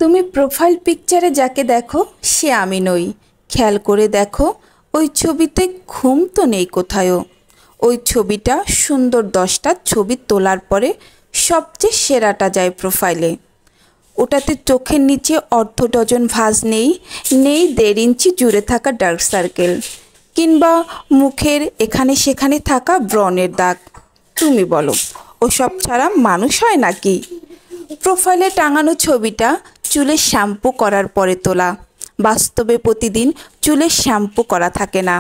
তুমি প্রোফাইল পিকচারে যাকে দেখো সে আমি নই। খেয়াল করে দেখো, ওই ছবিতে ঘুম তো নেই কোথায়ও। ওই ছবিটা সুন্দর 10টা ছবি তোলার পরে সবচেয়ে সেরাটা যায় প্রোফাইলে। ওটাতে চোখের নিচে অর্ধ ডজন ভাঁজ নেই, নেই 1.5 ইঞ্চি জুড়ে থাকা ডার্ক সার্কেল, কিংবা মুখের এখানে সেখানে থাকা ব্রণের দাগ। তুমি বলো, ওসব ছাড়া মানুষ হয় নাকি? প্রোফাইলে টাঙানো ছবিটা চুলে শ্যাম্পু করার পরে তোলা। বাস্তবে প্রতিদিন চুলে শ্যাম্পু করা থাকে না।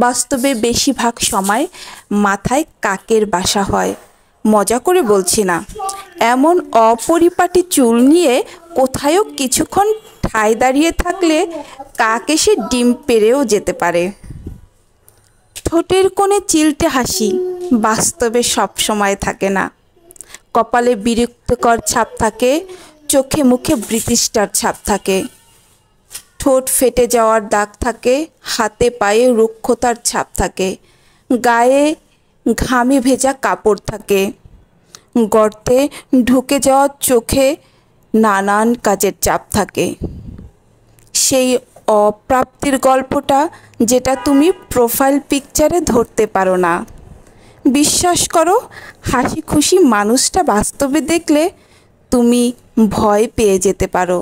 বাস্তবে বেশিরভাগ সময় মাথায় কাকের বাসা হয়। মজা করে বলছি না। এমন অপরিপাটি চুল নিয়ে কোথায়ও কিছুক্ষণ ঠায় দাঁড়িয়ে থাকলে কাক এসে ডিম পেড়েও যেতে পারে। ঠোঁটের কোণে চিলটে হাসি বাস্তবে সব সময় থাকে না। কপালে বিরক্তিকর ছাপ থাকে, চোখে মুখে ব্রিটিশটার ছাপ থাকে, ঠোঁট ফেটে যাওয়ার দাগ থাকে, হাতে পায়ে রুক্ষতার ছাপ থাকে, গায়ে ঘামে ভেজা কাপড় থাকে, গর্তে ঢুকে যাওয়া চোখে নানান কাজের চাপ থাকে। সেই অপ্রাপ্তির গল্পটা যেটা তুমি প্রোফাইল পিকচারে ধরতে পারো না। বিশ্বাস করো, হাসি খুশি মানুষটা বাস্তবে দেখলে তুমি ভয় পেয়ে যেতে পারো।